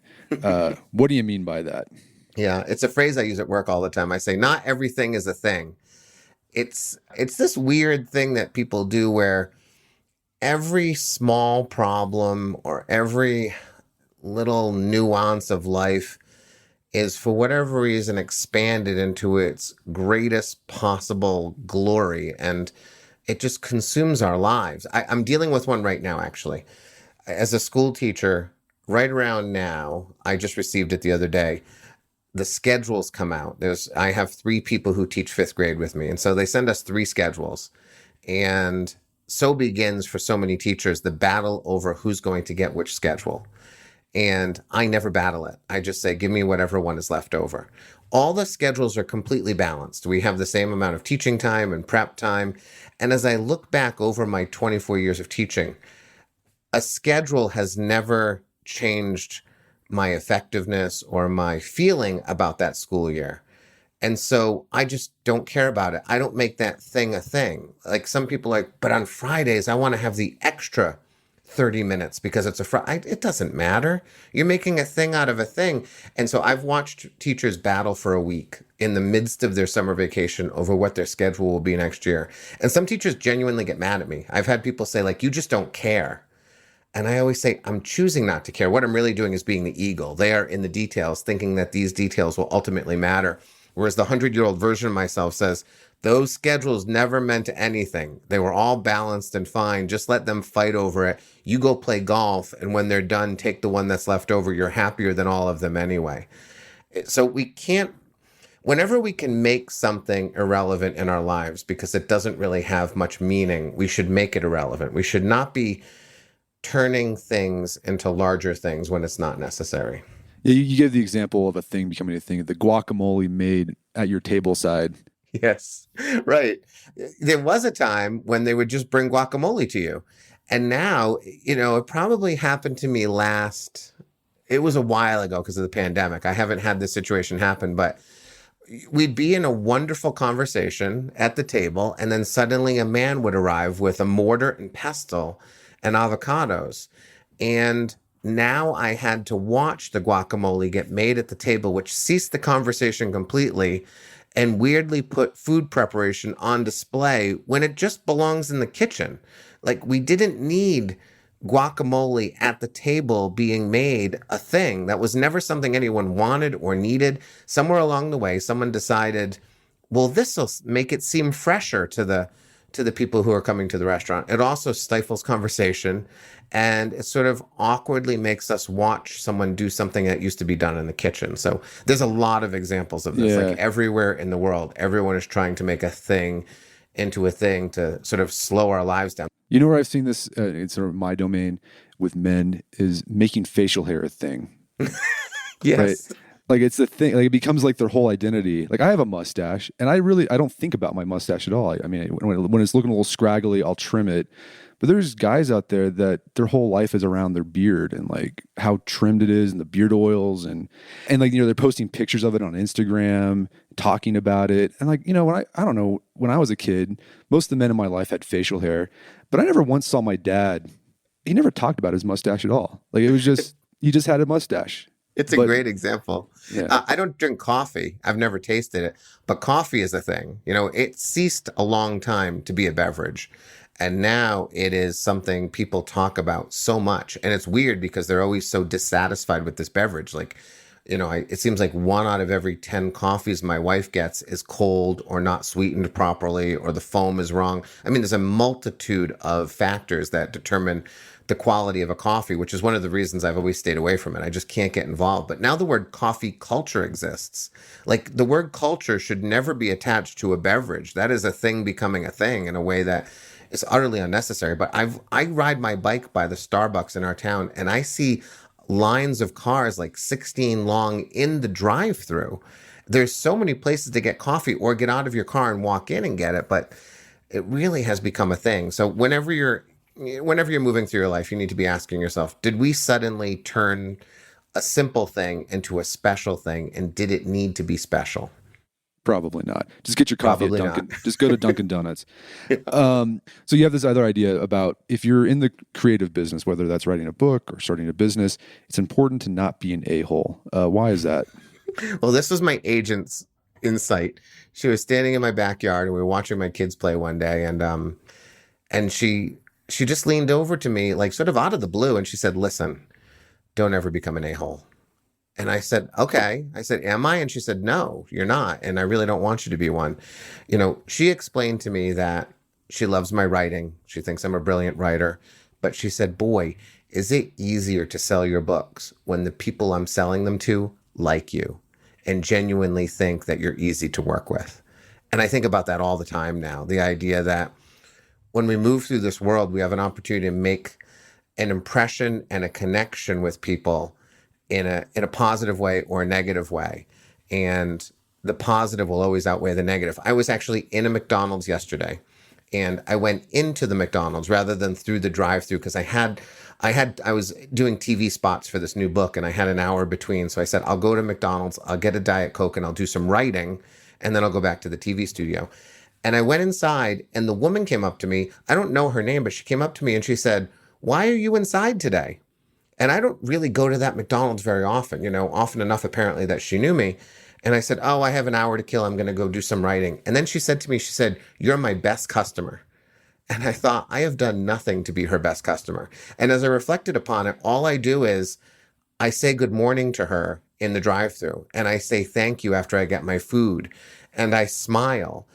What do you mean by that? Yeah, it's a phrase I use at work all the time. I say, not everything is a thing. It's this weird thing that people do where every small problem or every little nuance of life is, for whatever reason, expanded into its greatest possible glory. And it just consumes our lives. I'm dealing with one right now, actually. As a school teacher, right around now, I just received it the other day, the schedules come out. I have 3 people who teach 5th grade with me. And so they send us 3 schedules. And so begins, for so many teachers, the battle over who's going to get which schedule. And I never battle it. I just say, give me whatever one is left over. All the schedules are completely balanced. We have the same amount of teaching time and prep time. And as I look back over my 24 years of teaching, a schedule has never changed my effectiveness or my feeling about that school year. And so I just don't care about it. I don't make that thing a thing. Like some people are like, but on Fridays, I want to have the extra 30 minutes because it's a Friday. It doesn't matter. You're making a thing out of a thing. And so I've watched teachers battle for a week in the midst of their summer vacation over what their schedule will be next year. And some teachers genuinely get mad at me. I've had people say, like, you just don't care. And I always say, I'm choosing not to care. What I'm really doing is being the eagle. They are in the details, thinking that these details will ultimately matter. Whereas the 100-year-old version of myself says, those schedules never meant anything. They were all balanced and fine. Just let them fight over it. You go play golf, and when they're done, take the one that's left over. You're happier than all of them anyway. So we can't, whenever we can make something irrelevant in our lives because it doesn't really have much meaning, we should make it irrelevant. We should not be turning things into larger things when it's not necessary. Yeah, you give the example of a thing becoming a thing. The guacamole made at your table side. Yes, right. There was a time when they would just bring guacamole to you. And now, it probably happened to me it was a while ago because of the pandemic. I haven't had this situation happen, but we'd be in a wonderful conversation at the table, and then suddenly a man would arrive with a mortar and pestle and avocados. And now I had to watch the guacamole get made at the table, which ceased the conversation completely and weirdly put food preparation on display when it just belongs in the kitchen. Like, we didn't need guacamole at the table being made a thing. That was never something anyone wanted or needed. Somewhere along the way, someone decided, well, this will make it seem fresher to to the people who are coming to the restaurant. It also stifles conversation, and it sort of awkwardly makes us watch someone do something that used to be done in the kitchen. So there's a lot of examples of this. Yeah. Like everywhere in the world, everyone is trying to make a thing into a thing to sort of slow our lives down. You know where I've seen this, it's sort of my domain with men, is making facial hair a thing. Yes. Right? Like it's the thing, like it becomes like their whole identity. Like I have a mustache and I don't think about my mustache at all. I mean, when it's looking a little scraggly, I'll trim it. But there's guys out there that their whole life is around their beard and like how trimmed it is and the beard oils and like, they're posting pictures of it on Instagram, talking about it. And like, when I don't know, when I was a kid, most of the men in my life had facial hair, but I never once saw my dad. He never talked about his mustache at all. Like it was just, he just had a mustache. It's a great example. Yeah. I don't drink coffee. I've never tasted it, but coffee is a thing. It ceased a long time to be a beverage. And now it is something people talk about so much. And it's weird because they're always so dissatisfied with this beverage. Like, it seems like 1 out of every 10 coffees my wife gets is cold or not sweetened properly, or the foam is wrong. I mean, there's a multitude of factors that determine the quality of a coffee, which is one of the reasons I've always stayed away from it. I just can't get involved. But now the word coffee culture exists. Like the word culture should never be attached to a beverage. That is a thing becoming a thing in a way that is utterly unnecessary. But I ride my bike by the Starbucks in our town and I see lines of cars like 16 long in the drive-through. There's so many places to get coffee or get out of your car and walk in and get it, but it really has become a thing. So whenever you're moving through your life, you need to be asking yourself, did we suddenly turn a simple thing into a special thing, and did it need to be special? Probably not. Just get your coffee Probably at Dunkin'. not. Just go to Dunkin' Donuts. So you have this other idea about if you're in the creative business, whether that's writing a book or starting a business, it's important to not be an a-hole. Why is that? Well, this was my agent's insight. She was standing in my backyard and we were watching my kids play one day, and she just leaned over to me, like sort of out of the blue, and she said, "Listen, don't ever become an a-hole." And I said, "Okay." I said, "Am I?" And she said, "No, you're not. And I really don't want you to be one." She explained to me that she loves my writing. She thinks I'm a brilliant writer. But she said, "Boy, is it easier to sell your books when the people I'm selling them to like you and genuinely think that you're easy to work with." And I think about that all the time now. The idea that when we move through this world, we have an opportunity to make an impression and a connection with people in a positive way or a negative way. And the positive will always outweigh the negative. I was actually in a McDonald's yesterday, and I went into the McDonald's rather than through the drive-through because I was doing TV spots for this new book and I had an hour between. So I said, I'll go to McDonald's, I'll get a Diet Coke and I'll do some writing, and then I'll go back to the TV studio. And I went inside and the woman came up to me. I don't know her name, but she came up to me and she said, "Why are you inside today?" And I don't really go to that McDonald's very often, often enough apparently that she knew me. And I said, "Oh, I have an hour to kill. I'm going to go do some writing." And then she said to me, she said, "You're my best customer." And I thought, I have done nothing to be her best customer. And as I reflected upon it, all I do is I say good morning to her in the drive-thru, and I say thank you after I get my food, and I smile.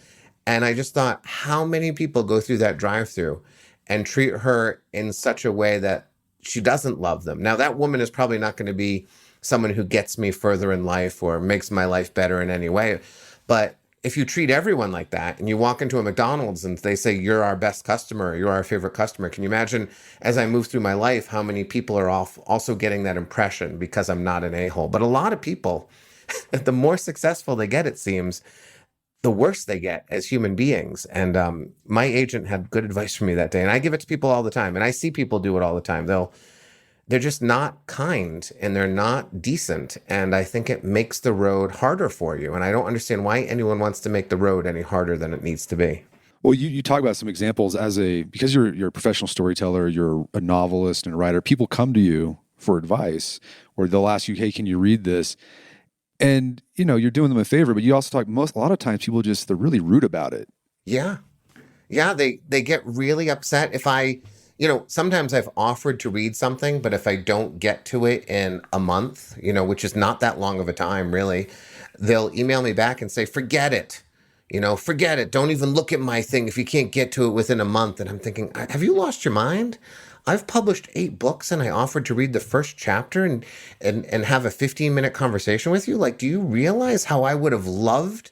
And I just thought, how many people go through that drive-thru and treat her in such a way that she doesn't love them? Now, that woman is probably not going to be someone who gets me further in life or makes my life better in any way. But if you treat everyone like that and you walk into a McDonald's and they say, "You're our best customer, you're our favorite customer," can you imagine as I move through my life, how many people are also getting that impression because I'm not an a-hole? But a lot of people, the more successful they get, it seems, the worse they get as human beings. And my agent had good advice for me that day. And I give it to people all the time. And I see people do it all the time. They're just not kind and they're not decent. And I think it makes the road harder for you. And I don't understand why anyone wants to make the road any harder than it needs to be. Well, you talk about some examples because you're a professional storyteller, you're a novelist and a writer. People come to you for advice, or they'll ask you, "Hey, can you read this?" And you're doing them a favor, but you also a lot of times people they're really rude about it. Yeah. They get really upset if sometimes I've offered to read something, but if I don't get to it in a month, which is not that long of a time really, they'll email me back and say, "Forget it. Forget it. Don't even look at my thing if you can't get to it within a month. And I'm thinking, have you lost your mind? I've published 8 books and I offered to read the first chapter and have a 15-minute conversation with you. Like, do you realize how I would have loved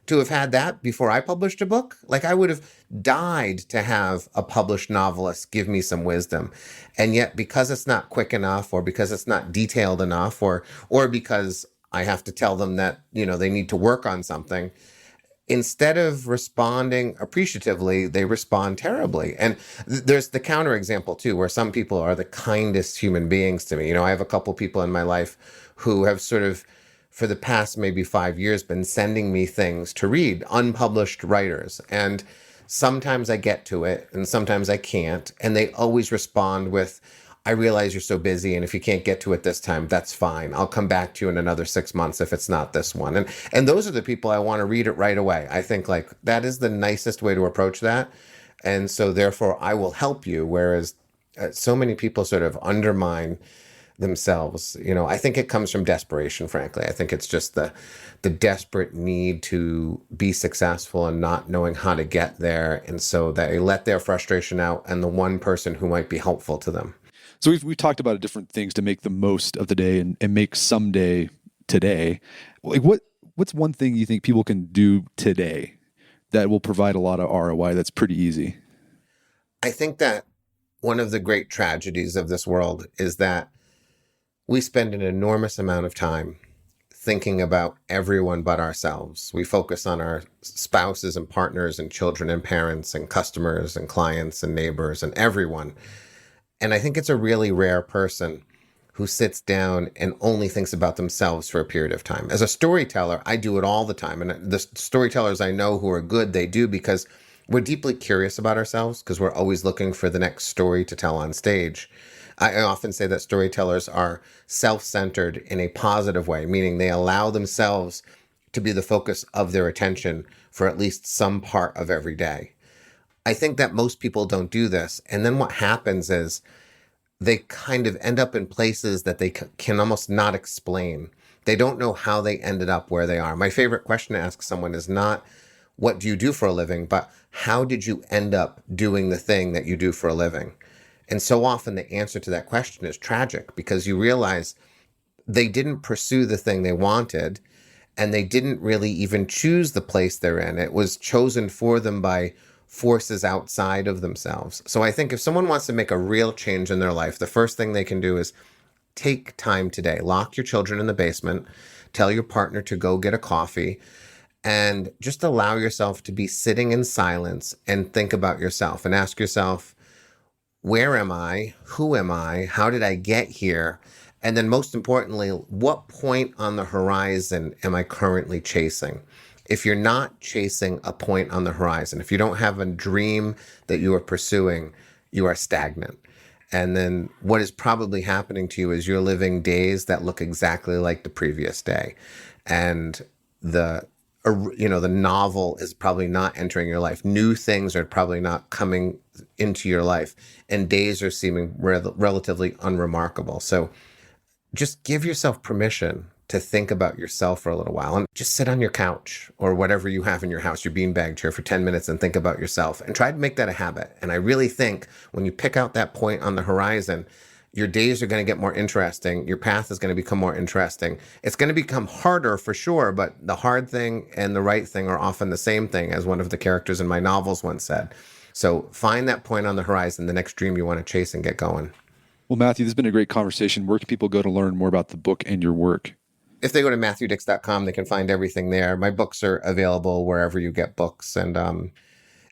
to have had that before I published a book? Like, I would have died to have a published novelist give me some wisdom. And yet, because it's not quick enough, or because it's not detailed enough, or because I have to tell them that, they need to work on something, instead of responding appreciatively, they respond terribly. And there's the counterexample too, where some people are the kindest human beings to me. I have a couple people in my life who have sort of, for the past maybe 5 years, been sending me things to read, unpublished writers. And sometimes I get to it and sometimes I can't. And they always respond with, I realize you're so busy, and if you can't get to it this time, that's fine. I'll come back to you in another 6 months if it's not this one. And those are the people I want to read it right away. I think like that is the nicest way to approach that. And so therefore I will help you. Whereas so many people sort of undermine themselves. I think it comes from desperation, frankly. I think it's just the desperate need to be successful and not knowing how to get there. And so they let their frustration out on the one person who might be helpful to them. So we've talked about different things to make the most of the day and make someday today. Like what's one thing you think people can do today that will provide a lot of ROI that's pretty easy? I think that one of the great tragedies of this world is that we spend an enormous amount of time thinking about everyone but ourselves. We focus on our spouses and partners and children and parents and customers and clients and neighbors and everyone. And I think it's a really rare person who sits down and only thinks about themselves for a period of time. As a storyteller, I do it all the time. And the storytellers I know who are good, they do, because we're deeply curious about ourselves, because we're always looking for the next story to tell on stage. I often say that storytellers are self-centered in a positive way, meaning they allow themselves to be the focus of their attention for at least some part of every day. I think that most people don't do this. And then what happens is they kind of end up in places that they can almost not explain. They don't know how they ended up where they are. My favorite question to ask someone is not, what do you do for a living? But how did you end up doing the thing that you do for a living? And so often the answer to that question is tragic, because you realize they didn't pursue the thing they wanted, and they didn't really even choose the place they're in. It was chosen for them by forces outside of themselves. So I think if someone wants to make a real change in their life, the first thing they can do is take time today. Lock your children in the basement, tell your partner to go get a coffee, and just allow yourself to be sitting in silence and think about yourself and ask yourself, where am I? Who am I? How did I get here? And then most importantly, what point on the horizon am I currently chasing? If you're not chasing a point on the horizon, if you don't have a dream that you are pursuing, you are stagnant. And then what is probably happening to you is you're living days that look exactly like the previous day. And the novel is probably not entering your life. New things are probably not coming into your life. And days are seeming relatively unremarkable. So just give yourself permission to think about yourself for a little while, and just sit on your couch or whatever you have in your house, your beanbag chair, for 10 minutes and think about yourself, and try to make that a habit. And I really think when you pick out that point on the horizon, your days are going to get more interesting. Your path is going to become more interesting. It's going to become harder for sure, but the hard thing and the right thing are often the same thing, as one of the characters in my novels once said. So find that point on the horizon, the next dream you want to chase, and get going. Well, Matthew, this has been a great conversation. Where can people go to learn more about the book and your work? If they go to MatthewDix.com, they can find everything there. My books are available wherever you get books. And my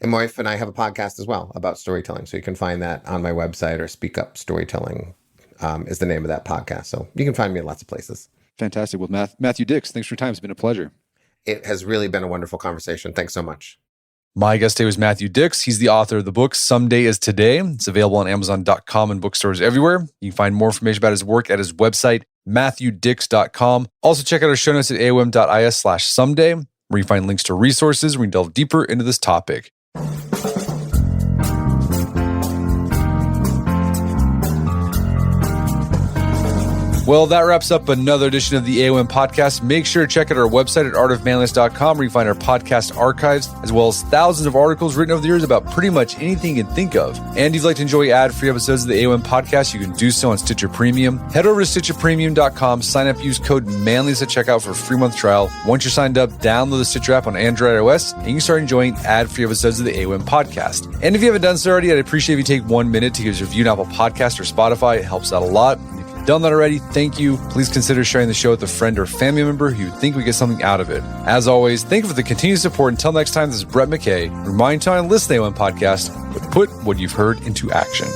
wife and I have a podcast as well about storytelling. So you can find that on my website, or Speak Up Storytelling is the name of that podcast. So you can find me in lots of places. Fantastic. Well, Matthew Dix, thanks for your time. It's been a pleasure. It has really been a wonderful conversation. Thanks so much. My guest today was Matthew Dix. He's the author of the book Someday is Today. It's available on Amazon.com and bookstores everywhere. You can find more information about his work at his website, MatthewDix.com. Also check out our show notes at aom.is/someday, where you find links to resources where we delve deeper into this topic. Well, that wraps up another edition of the AOM podcast. Make sure to check out our website at artofmanliness.com, where you can find our podcast archives, as well as thousands of articles written over the years about pretty much anything you can think of. And if you'd like to enjoy ad-free episodes of the AOM podcast, you can do so on Stitcher Premium. Head over to stitcherpremium.com, sign up, use code Manliness at checkout for a free month trial. Once you're signed up, download the Stitcher app on Android or iOS, and you can start enjoying ad-free episodes of the AOM podcast. And if you haven't done so already, I'd appreciate if you take 1 minute to give us a review on Apple Podcasts or Spotify. It helps out a lot. Done that already, thank you. Please consider sharing the show with a friend or family member who you think would get something out of it. As always, thank you for the continued support. Until next time, this is Brett McKay. Remind you to listen to the AOM podcast, but put what you've heard into action.